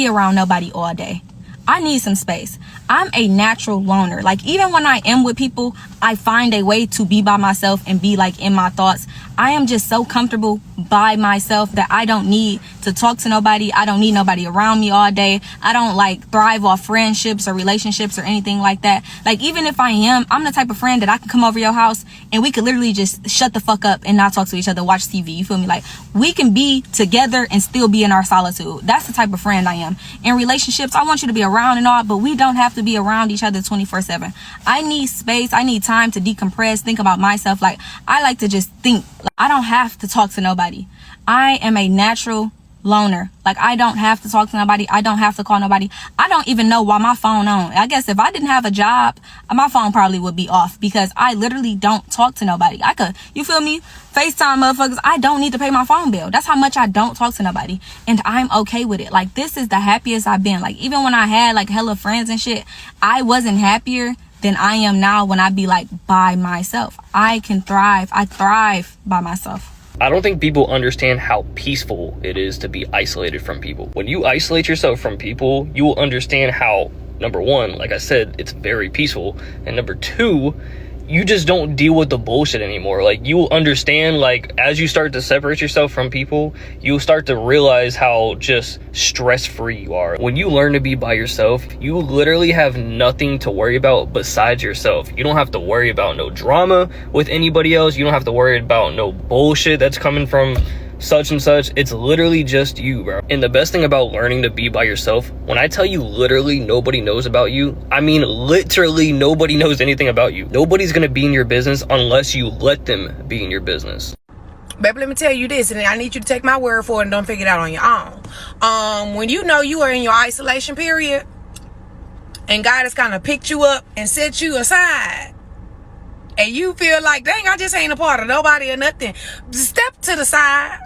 be around nobody all day. I need some space. I'm a natural loner. Like, even when I am with people, I find a way to be by myself and be like in my thoughts. I am just so comfortable by myself that I don't need to talk to nobody. I don't need nobody around me all day. I don't like thrive off friendships or relationships or anything like that. Like, even if I'm the type of friend that I can come over your house and we could literally just shut the fuck up and not talk to each other, watch TV. You feel me? Like, we can be together and still be in our solitude. That's the type of friend I am. In relationships, I want you to be around and all, but we don't have to be around each other 24/7. I need space. I need time to decompress, think about myself. Like, I like to just think. Like, I don't have to talk to nobody. I am a natural loner. Like, I don't have to talk to nobody. I don't have to call nobody. I don't even know why my phone on. I guess if I didn't have a job, my phone probably would be off, because I literally don't talk to nobody. I could, you feel me? FaceTime motherfuckers. I don't need to pay my phone bill. That's how much I don't talk to nobody. And I'm okay with it. Like, this is the happiest I've been. Like, even when I had like hella friends and shit, I wasn't happier than I am now when I be like by myself. I can thrive. I thrive by myself. I don't think people understand how peaceful it is to be isolated from people. When you isolate yourself from people, you will understand how, number one, like I said, it's very peaceful. And number two, you just don't deal with the bullshit anymore. Like, you will understand, like, as you start to separate yourself from people, you'll start to realize how just stress-free you are. When you learn to be by yourself, you literally have nothing to worry about besides yourself. You don't have to worry about no drama with anybody else. You don't have to worry about no bullshit that's coming from such and such. It's literally just you, bro. And the best thing about learning to be by yourself, when I tell you literally nobody knows about you, I mean literally nobody knows anything about you. Nobody's gonna be in your business unless you let them be in your business. Baby, let me tell you this, and I need you to take my word for it and don't figure it out on your own. When you know you are in your isolation period and God has kind of picked you up and set you aside, and you feel like, dang, I just ain't a part of nobody or nothing, step to the side.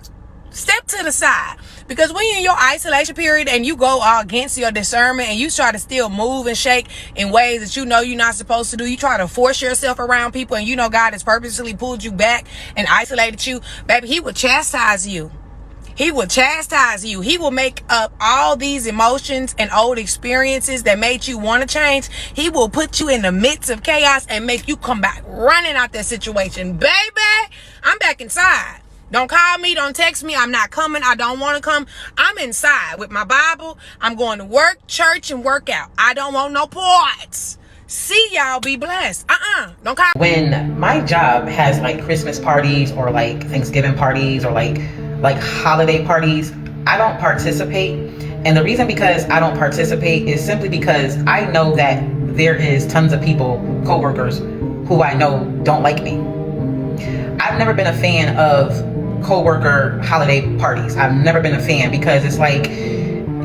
Step to the side. Because when you're in your isolation period and you go against your discernment and you try to still move and shake in ways that you know you're not supposed to do, you try to force yourself around people, and you know God has purposely pulled you back and isolated you, baby, he will chastise you. He will chastise you. He will make up all these emotions and old experiences that made you want to change. He will put you in the midst of chaos and make you come back running out that situation. Baby, I'm back inside. Don't call me. Don't text me. I'm not coming. I don't want to come. I'm inside with my Bible. I'm going to work, church, and work out. I don't want no parts. See y'all. Be blessed. Don't call. When my job has like Christmas parties or like Thanksgiving parties or like holiday parties, I don't participate. And the reason because I don't participate is simply because I know that there is tons of people, coworkers, who I know don't like me. I've never been a fan of coworker holiday parties. I've never been a fan, because it's like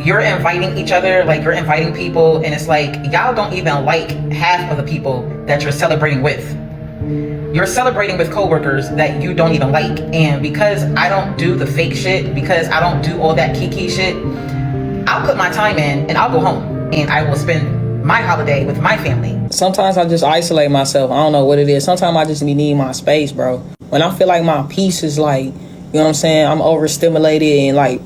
you're inviting each other, like you're inviting people, and it's like y'all don't even like half of the people that you're celebrating with. You're celebrating with coworkers that you don't even like. And because I don't do the fake shit, because I don't do all that kiki shit, I'll put my time in and I'll go home and I will spend my holiday with my family. Sometimes I just isolate myself. I don't know what it is. Sometimes I just need my space, bro. When I feel like my peace is like, you know what I'm saying, I'm overstimulated and like,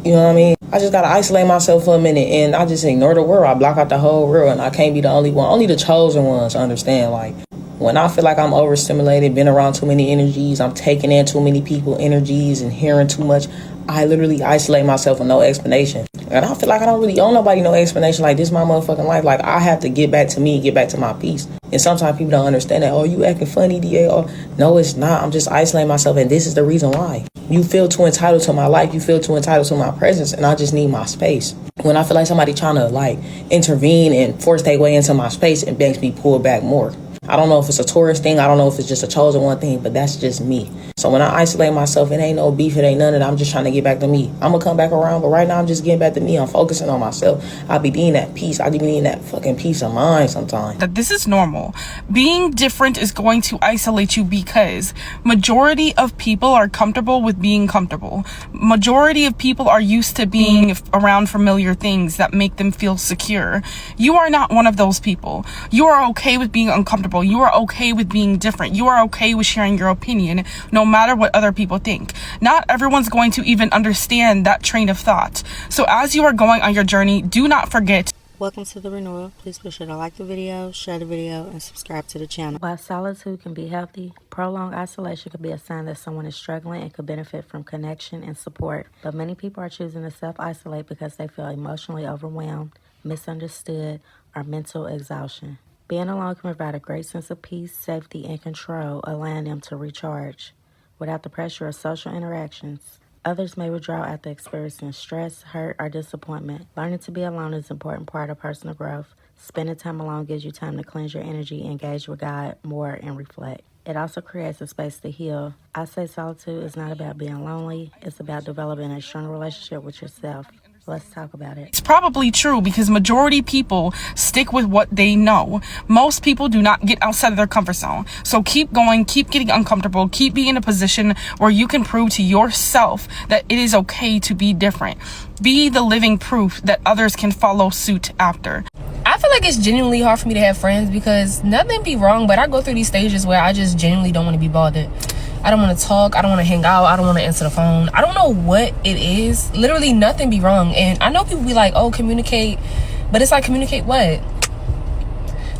you know what I mean? I just gotta isolate myself for a minute and I just ignore the world. I block out the whole world, and I can't be the only one. Only the chosen ones understand. Like, when I feel like I'm overstimulated, been around too many energies, I'm taking in too many people energies and hearing too much, I literally isolate myself with no explanation. And I feel like I don't really owe nobody no explanation. Like, this is my motherfucking life. Like, I have to get back to me, get back to my peace. And sometimes people don't understand that. Oh, you acting funny, DA. Oh, no, it's not. I'm just isolating myself, and this is the reason why. You feel too entitled to my life. You feel too entitled to my presence, and I just need my space. When I feel like somebody trying to, like, intervene and force their way into my space, it makes me pull back more. I don't know if it's a tourist thing. I don't know if it's just a chosen one thing, but that's just me. So when I isolate myself, it ain't no beef. It ain't none of that. I'm just trying to get back to me. I'm going to come back around, but right now I'm just getting back to me. I'm focusing on myself. I be needing that peace. I be needing that fucking peace of mind sometimes. That this is normal. Being different is going to isolate you because majority of people are comfortable with being comfortable. Majority of people are used to being around familiar things that make them feel secure. You are not one of those people. You are okay with being uncomfortable comfortable. You are okay with being different. You are okay with sharing your opinion, no matter what other people think. Not everyone's going to even understand that train of thought. So as you are going on your journey, do not forget. Welcome to the renewal. Please be sure to like the video, share the video, and subscribe to the channel. While solitude can be healthy, prolonged isolation could be a sign that someone is struggling and could benefit from connection and support. But many people are choosing to self-isolate because they feel emotionally overwhelmed, misunderstood, or mental exhaustion. Being alone can provide a great sense of peace, safety, and control, allowing them to recharge without the pressure of social interactions. Others may withdraw after experiencing stress, hurt, or disappointment. Learning to be alone is an important part of personal growth. Spending time alone gives you time to cleanse your energy, engage with God more, and reflect. It also creates a space to heal. I say solitude is not about being lonely. It's about developing a strong relationship with yourself. Let's talk about it. It's probably true because majority people stick with what they know. Most people do not get outside of their comfort zone. So keep going, keep getting uncomfortable, keep being in a position where you can prove to yourself that it is okay to be different. Be the living proof that others can follow suit after. I feel like it's genuinely hard for me to have friends because nothing be wrong, but I go through these stages where I just genuinely don't want to be bothered. I don't want to talk. I don't want to hang out. I don't want to answer the phone. I don't know what it is. Literally nothing be wrong. And I know people be like, oh, communicate. But it's like, communicate what?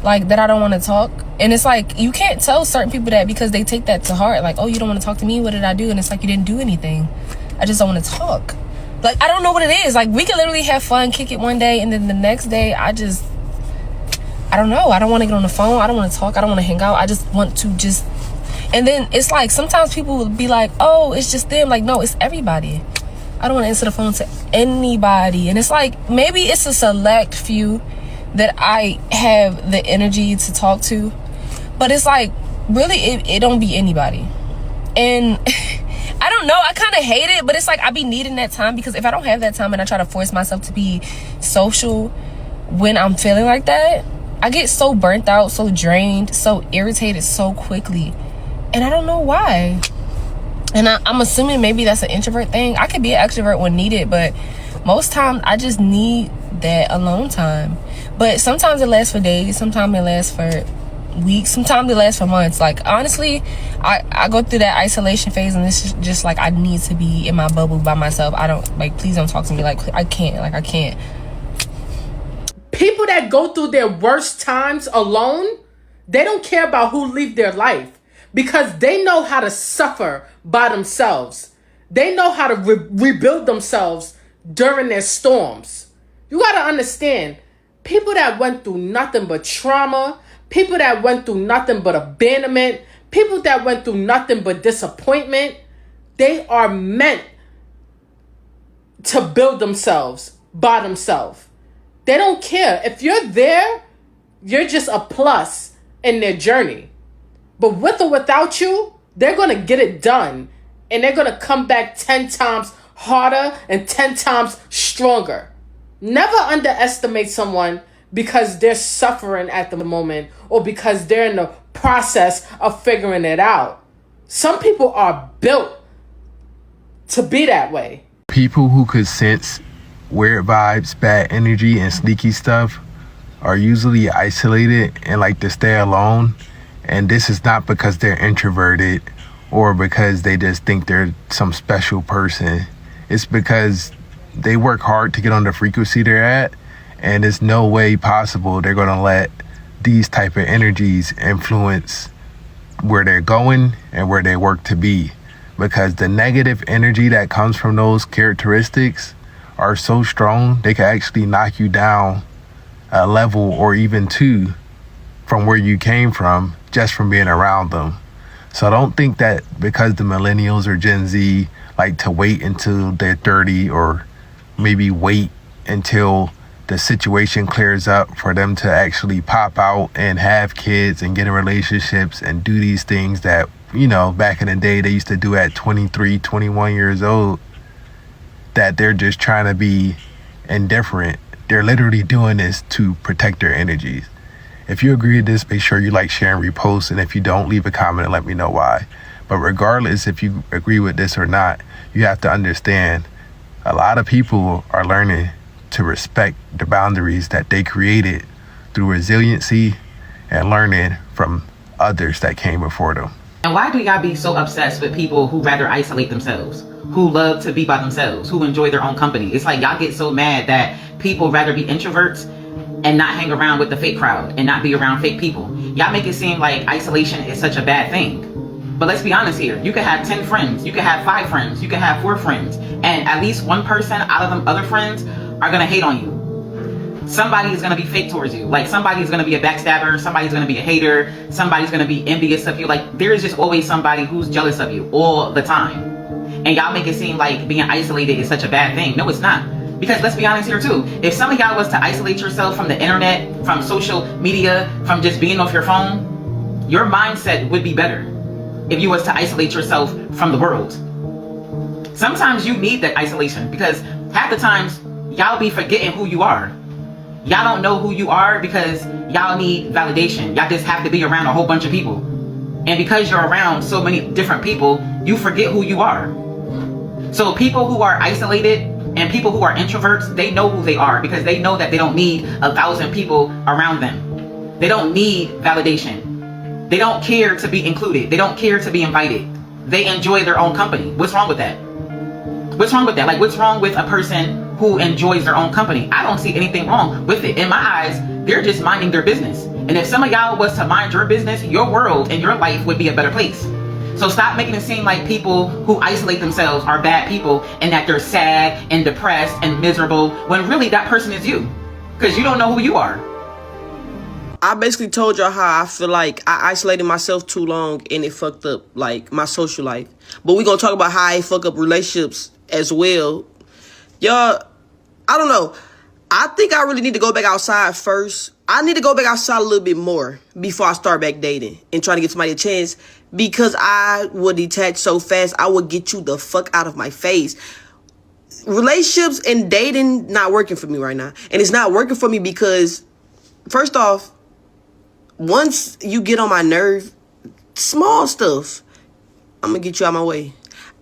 Like, that I don't want to talk. And it's like, you can't tell certain people that because they take that to heart. Like, oh, you don't want to talk to me? What did I do? And it's like, you didn't do anything. I just don't want to talk. Like, I don't know what it is. Like, we can literally have fun, kick it one day. And then the next day, I don't know. I don't want to get on the phone. I don't want to talk. I don't want to hang out. I just want to just... And then it's like, sometimes people will be like, oh, it's just them. Like, no, it's everybody. I don't want to answer the phone to anybody. And it's like, maybe it's a select few that I have the energy to talk to. But it's like, really, it don't be anybody. And I don't know. I kind of hate it. But it's like, I be needing that time. Because if I don't have that time and I try to force myself to be social when I'm feeling like that, I get so burnt out, so drained, so irritated so quickly. And I don't know why. And I'm assuming maybe that's an introvert thing. I could be an extrovert when needed, but most times I just need that alone time. But sometimes it lasts for days. Sometimes it lasts for weeks. Sometimes it lasts for months. Like, honestly, I go through that isolation phase, and it's just like, I need to be in my bubble by myself. I don't, like, please don't talk to me. Like, I can't. People that go through their worst times alone, they don't care about who lived their life. Because they know how to suffer by themselves. They know how to rebuild themselves during their storms. You got to understand, people that went through nothing but trauma, people that went through nothing but abandonment, people that went through nothing but disappointment, they are meant to build themselves by themselves. They don't care. If you're there, you're just a plus in their journey. But with or without you, they're going to get it done. And they're going to come back 10 times harder and 10 times stronger. Never underestimate someone because they're suffering at the moment or because they're in the process of figuring it out. Some people are built to be that way. People who could sense weird vibes, bad energy, and sneaky stuff are usually isolated and like to stay alone. And this is not because they're introverted or because they just think they're some special person. It's because they work hard to get on the frequency they're at, and there's no way possible they're going to let these type of energies influence where they're going and where they work to be. Because the negative energy that comes from those characteristics are so strong, they can actually knock you down a level or even two from where you came from just from being around them. So don't think that because the millennials or Gen Z like to wait until they're 30 or maybe wait until the situation clears up for them to actually pop out and have kids and get in relationships and do these things that, you know, back in the day they used to do at 23, 21 years old, that they're just trying to be indifferent. They're literally doing this to protect their energies. If you agree with this, make sure you like, share, and repost. And if you don't, leave a comment and let me know why. But regardless if you agree with this or not, you have to understand a lot of people are learning to respect the boundaries that they created through resiliency and learning from others that came before them. And why do y'all be so obsessed with people who rather isolate themselves, who love to be by themselves, who enjoy their own company? It's like y'all get so mad that people rather be introverts and not hang around with the fake crowd and not be around fake people. Y'all make it seem like isolation is such a bad thing. But let's be honest here. You can have 10 friends, you can have 5 friends, you can have 4 friends, and at least one person out of them other friends are gonna hate on you. Somebody is going to be fake towards you. Like, somebody's going to be a backstabber, somebody's going to be a hater, somebody's going to be envious of you. Like, there is just always somebody who's jealous of you all the time. And y'all make it seem like being isolated is such a bad thing. No, it's not. Because let's be honest here too. If some of y'all was to isolate yourself from the internet, from social media, from just being off your phone, your mindset would be better if you was to isolate yourself from the world. Sometimes you need that isolation because half the times y'all be forgetting who you are. Y'all don't know who you are because y'all need validation. Y'all just have to be around a whole bunch of people. And because you're around so many different people, you forget who you are. So people who are isolated and people who are introverts, they know who they are because they know that they don't need 1,000 people around them. They don't need validation. They don't care to be included. They don't care to be invited. They enjoy their own company. What's wrong with that? What's wrong with that? Like, what's wrong with a person who enjoys their own company? I don't see anything wrong with it. In my eyes, they're just minding their business. And if some of y'all was to mind your business, your world and your life would be a better place. So stop making it seem like people who isolate themselves are bad people and that they're sad and depressed and miserable when really that person is you. Because you don't know who you are. I basically told y'all how I feel like I isolated myself too long and it fucked up like my social life. But we're gonna talk about how I fuck up relationships as well. Y'all, I don't know. I think I really need to go back outside first. I need to go back outside a little bit more before I start back dating and trying to get somebody a chance because I would detach so fast. I would get you the fuck out of my face. Relationships and dating not working for me right now. And it's not working for me because, first off, once you get on my nerve, small stuff, I'm going to get you out of my way.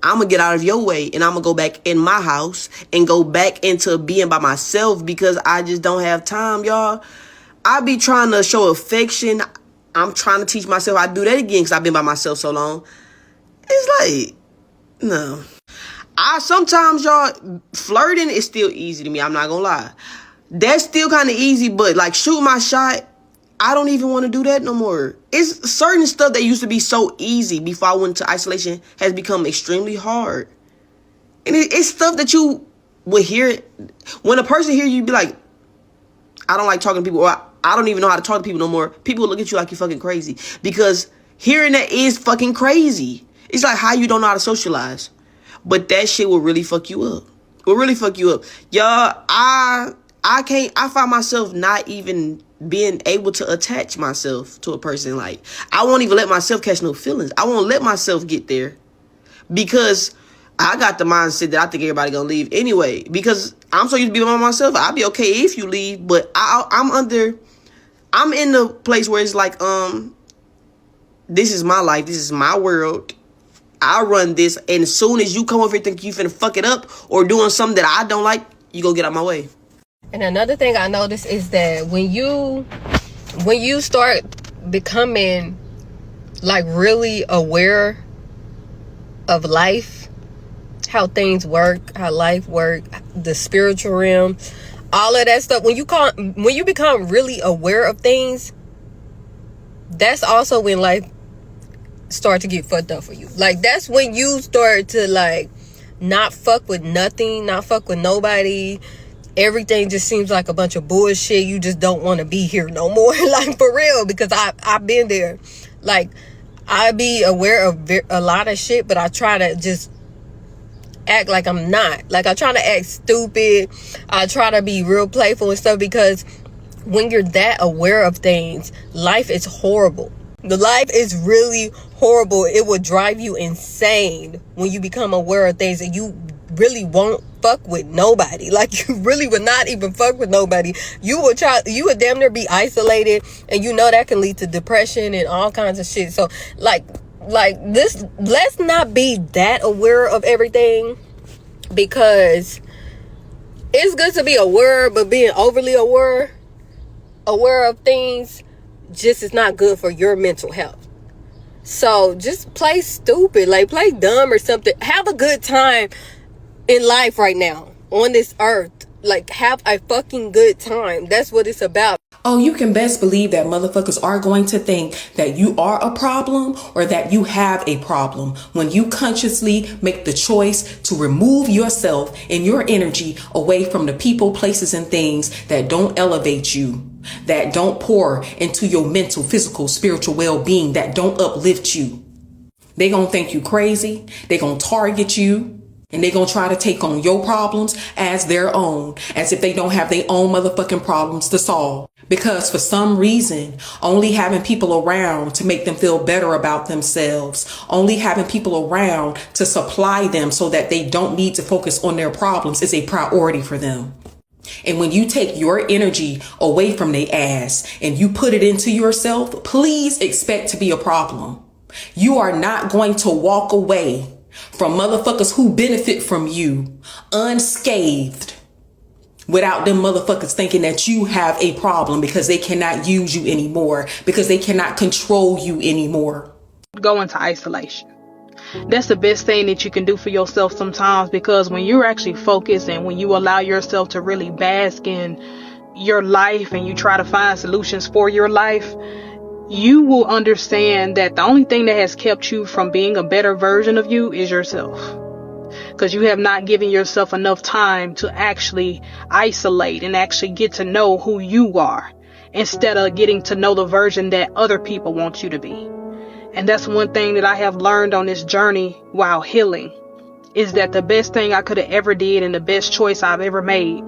I'm going to get out of your way and I'm going to go back in my house and go back into being by myself because I just don't have time, y'all. I be trying to show affection. I'm trying to teach myself I do that again because I've been by myself so long. It's like, no. Sometimes, y'all, flirting is still easy to me. I'm not going to lie. That's still kind of easy, but like shoot my shot, I don't even want to do that no more. It's certain stuff that used to be so easy before I went to isolation has become extremely hard. And it's stuff that you would hear. When a person hear you be like, I don't like talking to people, or I don't even know how to talk to people no more. People will look at you like you're fucking crazy. Because hearing that is fucking crazy. It's like how you don't know how to socialize. But that shit will really fuck you up. Will really fuck you up. Y'all, I find myself not even being able to attach myself to a person. Like, I won't even let myself catch no feelings. I won't let myself get there because I got the mindset that I think everybody gonna leave anyway. Because I'm so used to being by myself, I'll be okay if you leave. But I'm in the place where it's like, this is my life, this is my world. I run this, and as soon as you come over here think you finna fuck it up or doing something that I don't like, you go get out my way. And another thing I noticed is that when you start becoming like really aware of life, how things work, how life work, the spiritual realm, all of that stuff, when you become really aware of things, that's also when life start to get fucked up for you. Like, that's when you start to like not fuck with nothing, not fuck with nobody. Everything just seems like a bunch of bullshit. You just don't want to be here no more. Like, for real, because I've been there. Like, I be aware of a lot of shit, but I try to just act like I'm not. Like, I try to act stupid. I try to be real playful and stuff, because when you're that aware of things, life is horrible. The life is really horrible. It will drive you insane when you become aware of things and you really won't fuck with nobody. Like, you really would not even fuck with nobody. You would damn near be isolated, and you know that can lead to depression and all kinds of shit. So like this, let's not be that aware of everything, because it's good to be aware, but being overly aware of things just is not good for your mental health. So just play stupid, like play dumb or something. Have a good time in life right now on this earth. Like, have a fucking good time. That's what it's about. Oh, you can best believe that motherfuckers are going to think that you are a problem or that you have a problem when you consciously make the choice to remove yourself and your energy away from the people, places, and things that don't elevate you, that don't pour into your mental, physical, spiritual well-being, that don't uplift you. They gonna think you crazy. They gonna target you. And they're going to try to take on your problems as their own, as if they don't have their own motherfucking problems to solve. Because for some reason, only having people around to make them feel better about themselves, only having people around to supply them so that they don't need to focus on their problems is a priority for them. And when you take your energy away from their ass and you put it into yourself, please expect to be a problem. You are not going to walk away from motherfuckers who benefit from you unscathed without them motherfuckers thinking that you have a problem because they cannot use you anymore, because they cannot control you anymore. Go into isolation. That's the best thing that you can do for yourself sometimes, because when you're actually focused and when you allow yourself to really bask in your life and you try to find solutions for your life, you will understand that the only thing that has kept you from being a better version of you is yourself. Because you have not given yourself enough time to actually isolate and actually get to know who you are, instead of getting to know the version that other people want you to be. And that's one thing that I have learned on this journey while healing, is that the best thing I could have ever did and the best choice I've ever made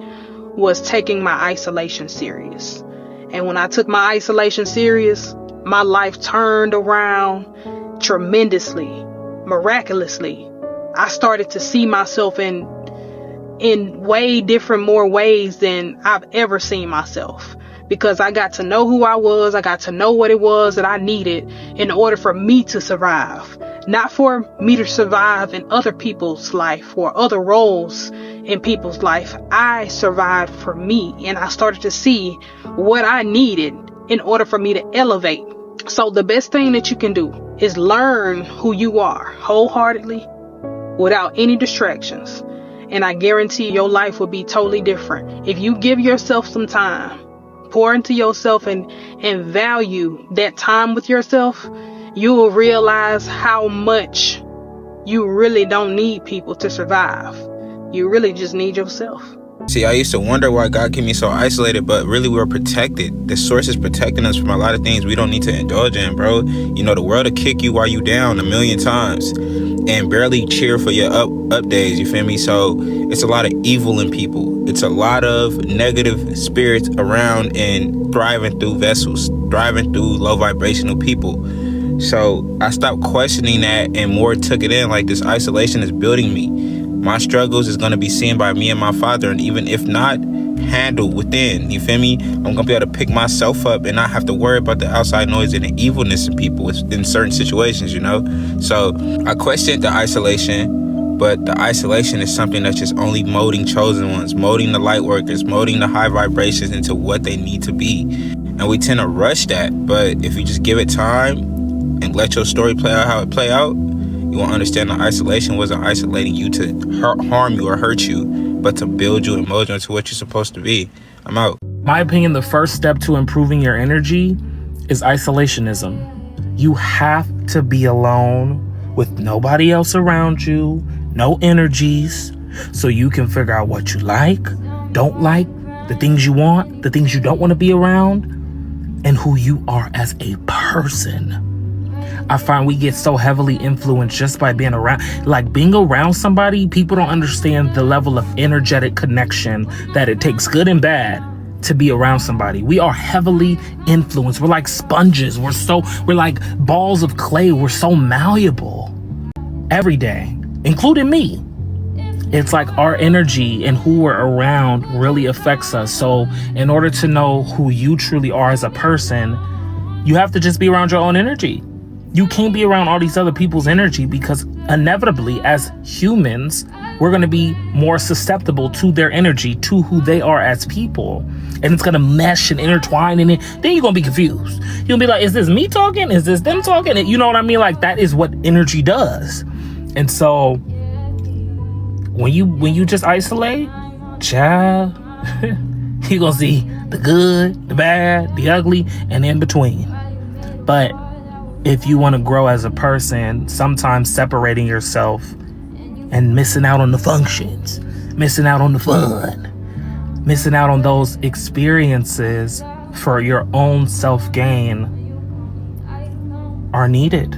was taking my isolation serious. And when I took my isolation serious, my life turned around tremendously, miraculously. I started to see myself in way different, more ways than I've ever seen myself. Because I got to know who I was. I got to know what it was that I needed in order for me to survive. Not for me to survive in other people's life or other roles in people's life. I survived for me, and I started to see what I needed in order for me to elevate. So the best thing that you can do is learn who you are wholeheartedly without any distractions. And I guarantee your life will be totally different. If you give yourself some time, pour into yourself and value that time with yourself, you will realize how much you really don't need people to survive. You really just need yourself. See, I used to wonder why God kept me so isolated, but really we're protected. The source is protecting us from a lot of things we don't need to indulge in, bro. You know, the world will kick you while you down 1,000,000 times and barely cheer for your up days, you feel me? So it's a lot of evil in people. It's a lot of negative spirits around and thriving through vessels, thriving through low vibrational people. So I stopped questioning that and more took it in, like this isolation is building me. My struggles is going to be seen by me and my Father, and even if not, handled within, you feel me? I'm going to be able to pick myself up and not have to worry about the outside noise and the evilness in people in certain situations, you know? So I questioned the isolation, but the isolation is something that's just only molding chosen ones, molding the light workers, molding the high vibrations into what they need to be. And we tend to rush that, but if you just give it time and let your story play out how it play out, you won't understand the isolation wasn't isolating you to harm you or hurt you, but to build you and mold you into what you're supposed to be. I'm out. My opinion, the first step to improving your energy is isolationism. You have to be alone with nobody else around you, no energies, so you can figure out what you like, don't like, the things you want, the things you don't want to be around, and who you are as a person. I find we get so heavily influenced just by being around. Like, being around somebody, people don't understand the level of energetic connection that it takes, good and bad, to be around somebody. We are heavily influenced. We're like sponges. We're like balls of clay. We're so malleable every day, including me. It's like our energy and who we're around really affects us. So in order to know who you truly are as a person, you have to just be around your own energy. You can't be around all these other people's energy, because inevitably, as humans, we're going to be more susceptible to their energy, to who they are as people. And it's going to mesh and intertwine in it. Then you're going to be confused. You'll be like, is this me talking? Is this them talking? You know what I mean? Like, that is what energy does. And so when you just isolate, child, you gonna see the good, the bad, the ugly, and in between. But if you want to grow as a person, sometimes separating yourself and missing out on the functions, missing out on the fun, missing out on those experiences for your own self-gain are needed.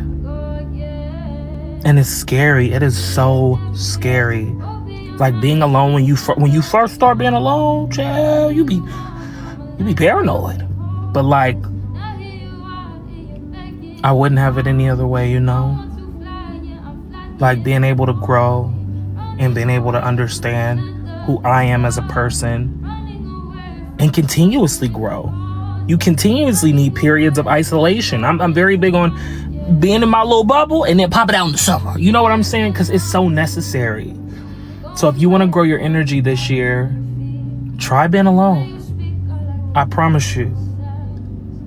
And it's scary. It is so scary. Like being alone, when you first start being alone, child, you be paranoid. But like, I wouldn't have it any other way, you know? Like being able to grow and being able to understand who I am as a person and continuously grow. You continuously need periods of isolation. I'm very big on being in my little bubble and then pop it out in the summer. You know what I'm saying? Because it's so necessary. So if you want to grow your energy this year, try being alone. I promise you,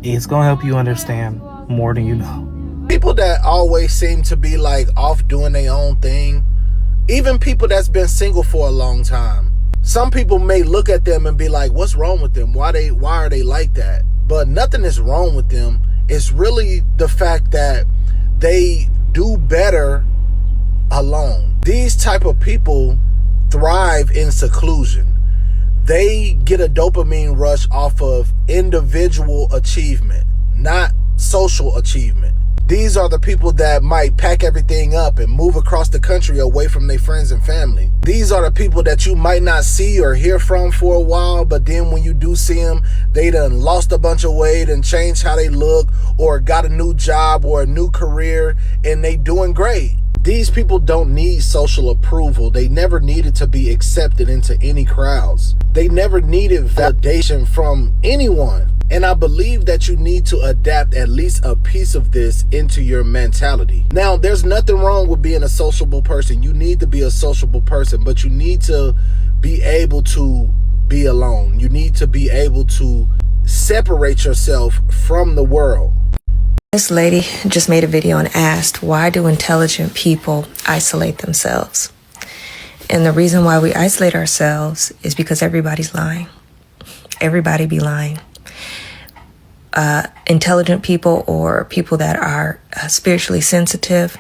it's going to help you understand more than you know. People that always seem to be like off doing their own thing, even people that's been single for a long time, some people may look at them and be like, what's wrong with them? Why are they like that? But nothing is wrong with them. It's really the fact that they do better alone. These type of people thrive in seclusion. They get a dopamine rush off of individual achievement, not social achievement. These are the people that might pack everything up and move across the country away from their friends and family. These are the people that you might not see or hear from for a while, but then when you do see them, they done lost a bunch of weight and changed how they look, or got a new job or a new career, and they doing great. These people don't need social approval. They never needed to be accepted into any crowds. They never needed validation from anyone. And I believe that you need to adapt at least a piece of this into your mentality. Now, there's nothing wrong with being a sociable person. You need to be a sociable person, but you need to be able to be alone. You need to be able to separate yourself from the world. This lady just made a video and asked, why do intelligent people isolate themselves? And the reason why we isolate ourselves is because everybody's lying. Everybody be lying. Intelligent people or people that are spiritually sensitive,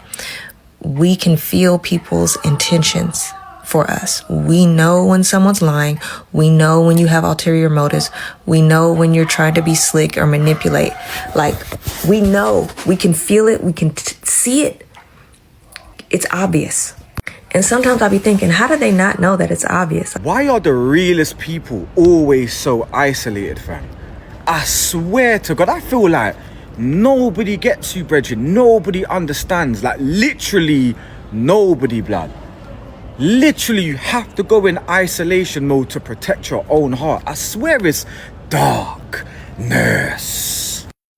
we can feel people's intentions for us. We know when someone's lying. We know when you have ulterior motives. We know when you're trying to be slick or manipulate. Like, we know. We can feel it. We can see it. It's obvious. And sometimes I'll be thinking, how do they not know that it's obvious? Why are the realest people always so isolated, fam? I swear to God, I feel like nobody gets you, brethren. Nobody understands. Like, literally nobody, blood. Literally, you have to go in isolation mode to protect your own heart. I swear it's darkness.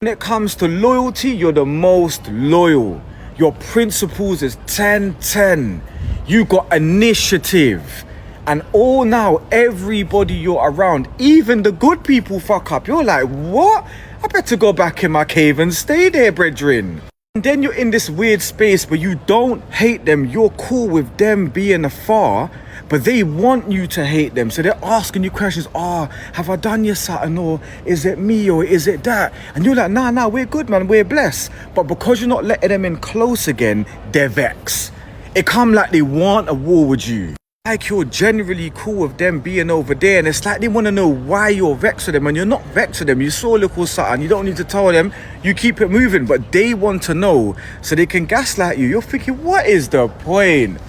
When it comes to loyalty, you're the most loyal. Your principles is 10-10. You got initiative. And all now, everybody you're around, even the good people fuck up. You're like, what? I better go back in my cave and stay there, brethren. And then you're in this weird space where you don't hate them. You're cool with them being afar, but they want you to hate them. So they're asking you questions. Have I done you something? Or is it me? Or is it that? And you're like, nah, we're good, man. We're blessed. But because you're not letting them in close again, they're vexed. It come like they want a war with you. Like you're generally cool with them being over there, and it's like they want to know why you're vexed with them, and you're not vexed with them. You saw a little something, you don't need to tell them, you keep it moving, but they want to know so they can gaslight you. You're thinking, what is the point?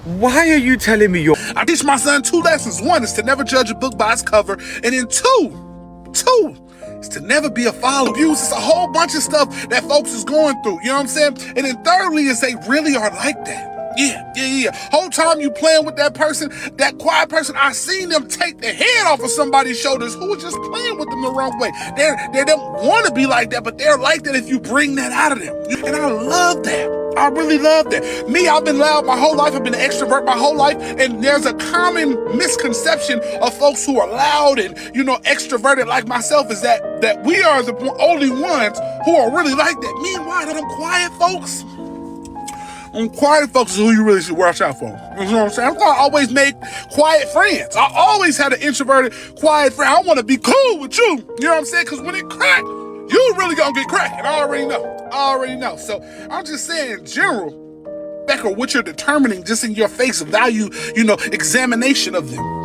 Why are you telling me you're... I teach my son 2 lessons. 1 is to never judge a book by its cover, and then two is to never be a follower. Abuse is a whole bunch of stuff that folks is going through, you know what I'm saying? And then thirdly is they really are like that. Yeah. Whole time you playing with that person, that quiet person, I seen them take the head off of somebody's shoulders who was just playing with them the wrong way. They don't want to be like that, but they're like that if you bring that out of them. And I love that. I really love that. Me, I've been loud my whole life. I've been an extrovert my whole life. And there's a common misconception of folks who are loud and, extroverted like myself is that we are the only ones who are really like that. Meanwhile, them quiet folks, is who you really should watch out for. You know what I'm saying? I always make quiet friends. I always had an introverted, quiet friend. I want to be cool with you. You know what I'm saying? Because when it crack, you really gonna get cracking. I already know. So I'm just saying in general, Becca, what you're determining just in your face value, examination of them.